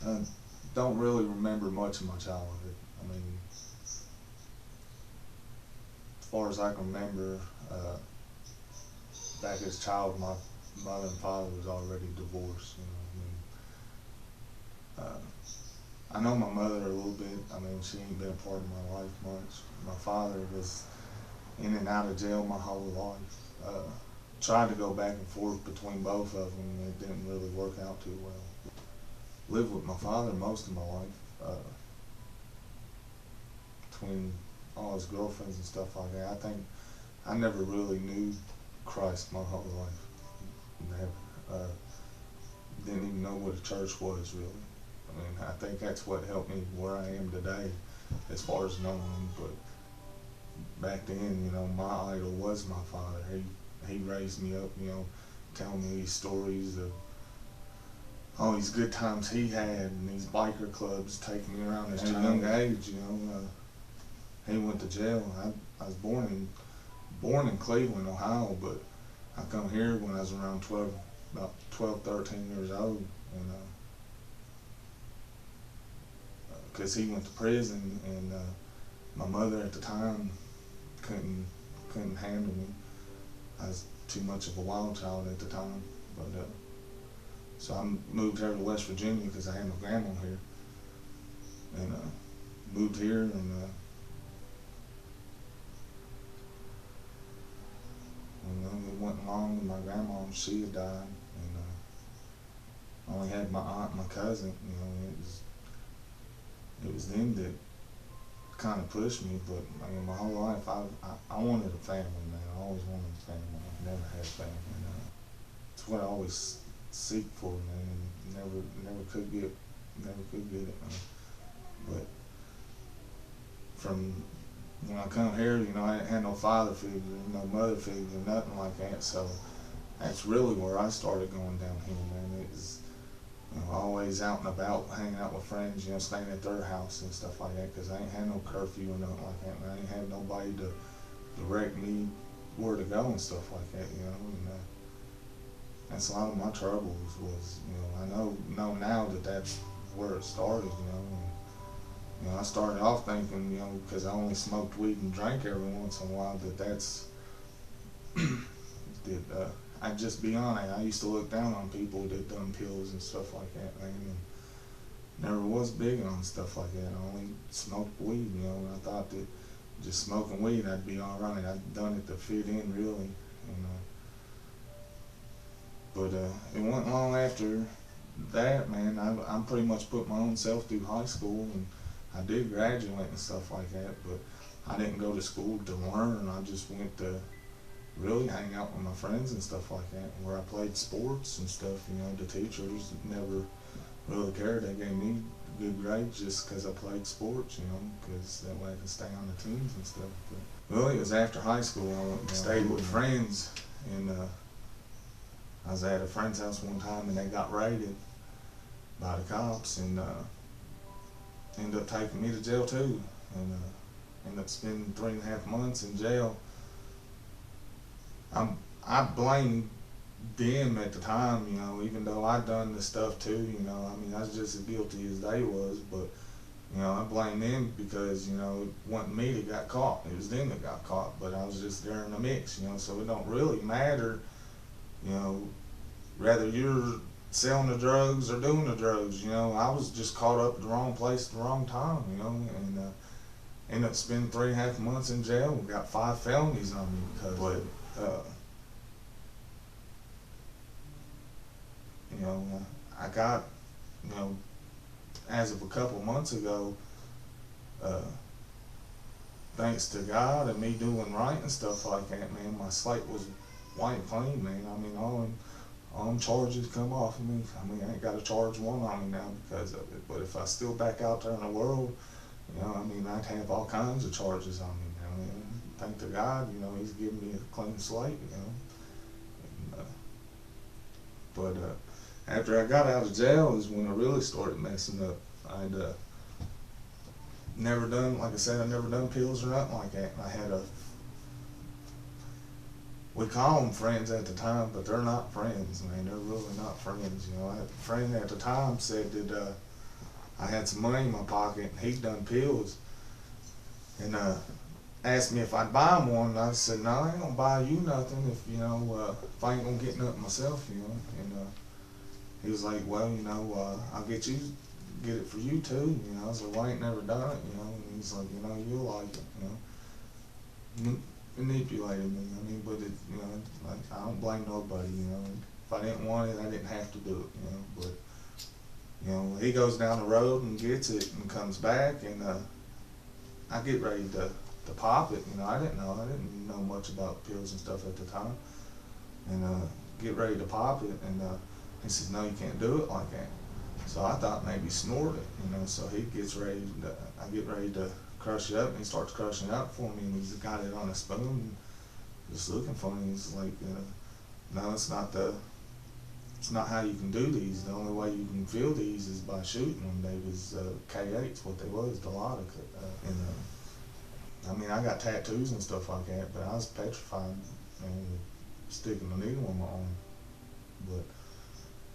I don't really remember much of my childhood. I mean, as far as I can remember, back as a child, my mother and father was already divorced. I know my mother a little bit. I mean, she ain't been a part of my life much. My father was in and out of jail my whole life. Tried to go back and forth between both of them, and it didn't really work out too well. Lived with my father most of my life, between all his girlfriends and stuff like that. I think I never really knew Christ my whole life. Never. Didn't even know what a church was, really. I mean, I think that's what helped me where I am today, as far as knowing him. But back then, my idol was my father. He raised me up, telling me these stories of all these good times he had and these biker clubs taking me around at a young age. He went to jail. I was born in Cleveland, Ohio, but I come here when I was around about 12, 13 years old, and because he went to prison, and my mother at the time couldn't handle me. I was too much of a wild child at the time, but so I moved here to West Virginia because I had my grandma here, and moved here, and it wasn't long when my grandma, she had died, and I only had my aunt and my cousin. It was them that kind of pushed me, but I mean, my whole life I wanted a family, man. I always wanted a family. I never had a family. And, it's what I always seek for, man. Never could get it, man. But from when I come here, I didn't have no father figure, no mother figure, nothing like that. So that's really where I started going downhill, man. It was, always out and about, hanging out with friends, staying at their house and stuff like that, because I ain't had no curfew or nothing like that, man. I ain't had nobody to direct me where to go and stuff like that, and that's a lot of my troubles was, I know now that that's where it started, and, I started off thinking, because I only smoked weed and drank every once in a while, that's, that, I'd just be honest, I used to look down on people that done pills and stuff like that, man, and never was big on stuff like that. I only smoked weed, and I thought that just smoking weed, I'd be all right. I'd done it to fit in, really, and but it wasn't long after that, man. I pretty much put my own self through high school, and I did graduate and stuff like that, but I didn't go to school to learn. I just went to really hang out with my friends and stuff like that, where I played sports and stuff. The teachers never really cared. They gave me good grades just because I played sports, because that way I could stay on the teams and stuff. But really, it was after high school I went and stayed with friends, and I was at a friend's house one time, and they got raided by the cops, and ended up taking me to jail too, and ended up spending 3.5 months in jail. I blamed them at the time, even though I done the stuff too, I mean, I was just as guilty as they was, but, I blame them because, it wasn't me that got caught, it was them that got caught, but I was just there in the mix, so it don't really matter, whether you're selling the drugs or doing the drugs, I was just caught up at the wrong place at the wrong time, and ended up spending 3.5 months in jail and got 5 felonies on me because of it. I got, as of a couple months ago, thanks to God and me doing right and stuff like that, man, my slate was white clean, man. I mean, all them charges come off of me. I mean, I ain't got a charge one on me now because of it. But if I still back out there in the world, I mean, I'd have all kinds of charges on me now. Thank to God, He's giving me a clean slate, And, but after I got out of jail is when I really started messing up. I'd never done, like I said, I never done pills or nothing like that. I had we call them friends at the time, but they're not friends, man. They're really not friends. I had a friend at the time said that I had some money in my pocket, and he'd done pills, and asked me if I'd buy him one, and I said, no, I ain't gonna buy you nothing if, you know, if I ain't gonna get nothing myself, you know. And he was like, well, you know, I'll get it for you too, you know. I was like, well, I ain't never done it, you know. And he's like, you know, you'll like it, you know. Manipulated me, I mean, but it, you know, like, I don't blame nobody, you know. If I didn't want it, I didn't have to do it, you know. But you know, he goes down the road and gets it and comes back, and I get ready to pop it. You know, I didn't know much about pills and stuff at the time, and get ready to pop it, and he says, no, you can't do it like that. So I thought maybe snort it, you know. So he gets ready I get ready to crush it up, and he starts crushing it up for me, and he's got it on a spoon, and just looking for me. He's like, no, it's not how you can do these. The only way you can feel these is by shooting them. They was K8s, what they was, Dilaudid. And I mean, I got tattoos and stuff like that, but I was petrified, and sticking the needle in my arm. But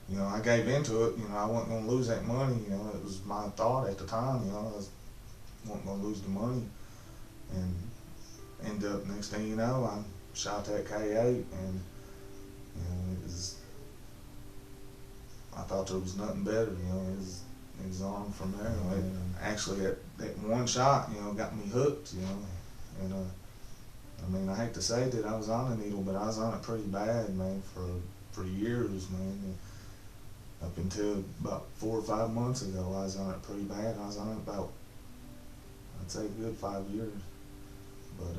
you know, I gave into it. You know, I wasn't gonna lose that money. You know, it was my thought at the time. You know, I wasn't gonna lose the money, and end up, next thing you know, I shot that K8, and you know, it was. I thought there was nothing better, you know. It was on from there. And actually, that one shot, you know, got me hooked, you know. And I mean, I hate to say that I was on a needle, but I was on it pretty bad, man, for years, man. And up until about 4 or 5 months ago, I was on it pretty bad. I was on it about, I'd say, a good 5 years. But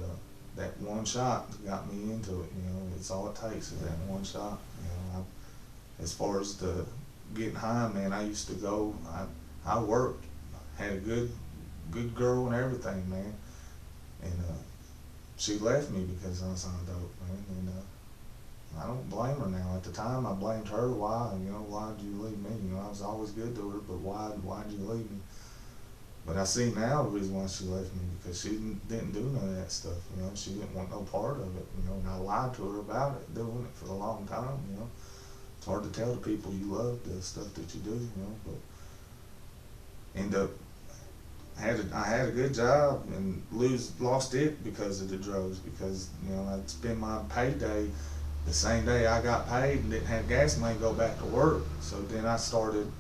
that one shot got me into it, you know. It's all it takes is that one shot, you know. As far as the getting high, man, I used to go, I worked, had a good girl and everything, man. And she left me because I was on dope, man. And I don't blame her now. At the time, I blamed her. Why? You know, why'd you leave me? You know, I was always good to her, but why'd you leave me? But I see now the reason why she left me, because she didn't do none of that stuff, you know. She didn't want no part of it, you know. And I lied to her about it, doing it for a long time, you know. It's hard to tell the people you love the stuff that you do, you know. But end up, I had a good job and lost it because of the drugs, because, you know, I'd spend my payday the same day I got paid and didn't have gas money to go back to work. So then I started,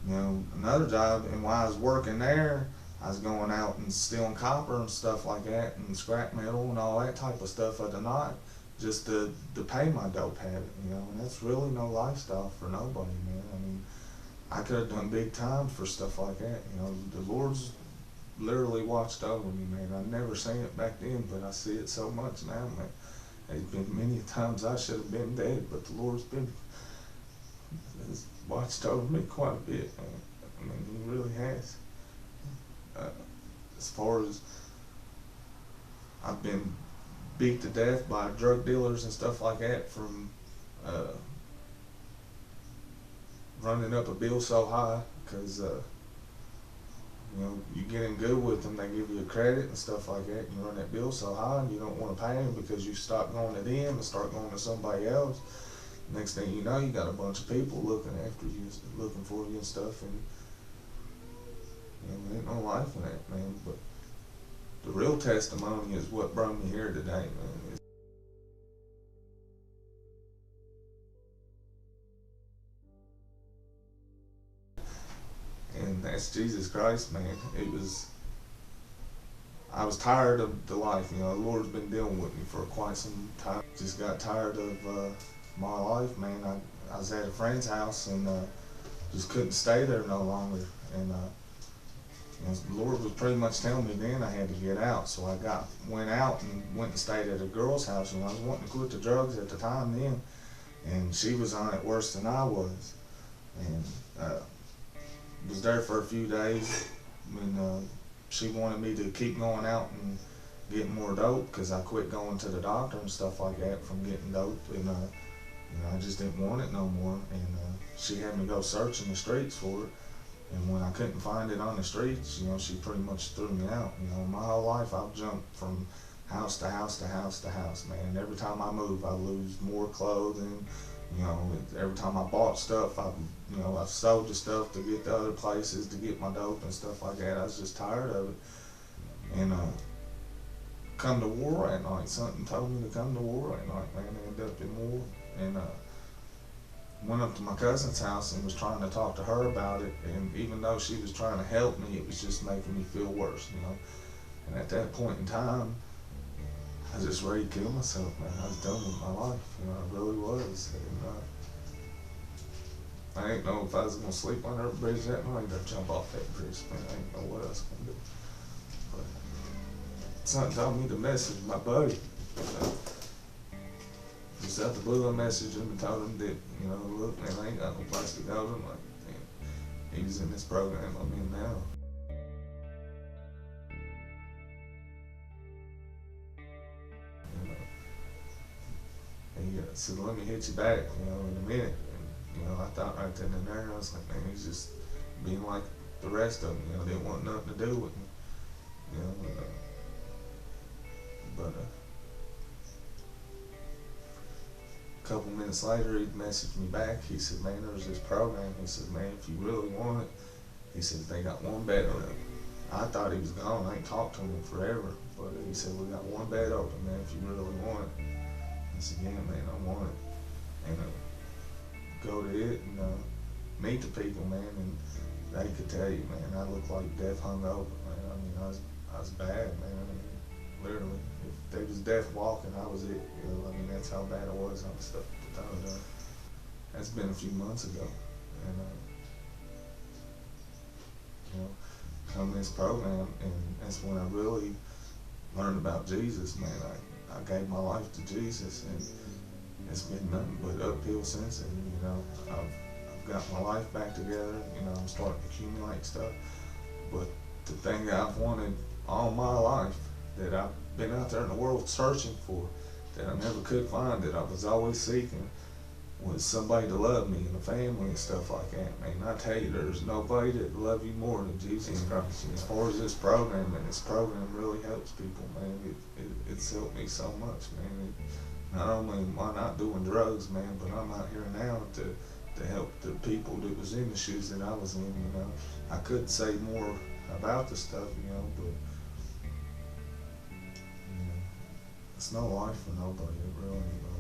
you know, another job, and while I was working there, I was going out and stealing copper and stuff like that, and scrap metal and all that type of stuff of the night, just to pay my dope habit, you know. And that's really no lifestyle for nobody, man. I mean, I could have done big time for stuff like that, you know. The Lord's literally watched over me, man. I never seen it back then, but I see it so much now, man. There's been many times I should have been dead, but the Lord's has watched over me quite a bit, man. I mean, He really has. As far as I've been beat to death by drug dealers and stuff like that from running up a bill so high, because you know, you get in good with them, they give you a credit and stuff like that, and you run that bill so high and you don't want to pay them because you stop going to them and start going to somebody else. Next thing you know, you got a bunch of people looking after you, looking for you and stuff, and you know, there ain't no life in that, man. But the real testimony is what brought me here today, man. And that's Jesus Christ, man. I was tired of the life, you know. The Lord's been dealing with me for quite some time. Just got tired of my life, man. I was at a friend's house and just couldn't stay there no longer. And you know, the Lord was pretty much telling me then I had to get out. So I went out and went and stayed at a girl's house. And I was wanting to quit the drugs at the time then, and she was on it worse than I was. And was there for a few days when she wanted me to keep going out and getting more dope, because I quit going to the doctor and stuff like that from getting dope, and you know, I just didn't want it no more. And she had me go searching the streets for it, and when I couldn't find it on the streets, you know, she pretty much threw me out. You know, my whole life I've jumped from house to house to house to house, man. Every time I move, I lose more clothing, You know, every time I bought stuff, I sold the stuff to get to other places to get my dope and stuff like that. I was just tired of it. And come to war at night. Something told me to come to war at night, man. I ended up in war. And went up to my cousin's house and was trying to talk to her about it. And even though she was trying to help me, it was just making me feel worse, you know. And at that point in time, I was just ready to kill myself, man. I was done with my life, you know, I really was. And, I didn't know if I was gonna sleep under a bridge that night or jump off that bridge, man. I didn't know what I was gonna do. But something told me to message my buddy. Just out the blue, I messaged him and told him that, you know, look, man, I ain't got no place to go. I'm like, man, he was in this program I'm in now. He said, let me hit you back, you know, in a minute. And, you know, I thought right then and there, I was like, man, he's just being like the rest of them, you know, didn't want nothing to do with me, you know. But a couple minutes later, he messaged me back. He said, man, there's this program. He said, man, if you really want it, he said, they got one bed open. I thought he was gone. I ain't talked to him in forever. But he said, we got one bed open, man, if you really want it. I said, yeah, man, I want it. And go to it and meet the people, man, and they could tell you, man, I looked like death hung over, man. I mean, I was bad, man. I mean, literally, if they was death walking, I was it. You know, I mean, that's how bad I was on stuff. That's been a few months ago, and you know, come this program, and that's when I really learned about Jesus, man. I gave my life to Jesus, and it's been nothing but uphill since then. You know, I've got my life back together. You know, I'm starting to accumulate stuff. But the thing that I've wanted all my life, that I've been out there in the world searching for, that I never could find, that I was always seeking, was somebody to love me and a family and stuff like that, man. I tell you, there's nobody that will love you more than Jesus Christ. And as far as this program, man, this program really helps people, man. It's helped me so much, man. Not only am I not doing drugs, man, but I'm out here now to help the people that was in the shoes that I was in, you know. I could say more about the stuff, you know, but you know, it's no life for nobody, it really ain't.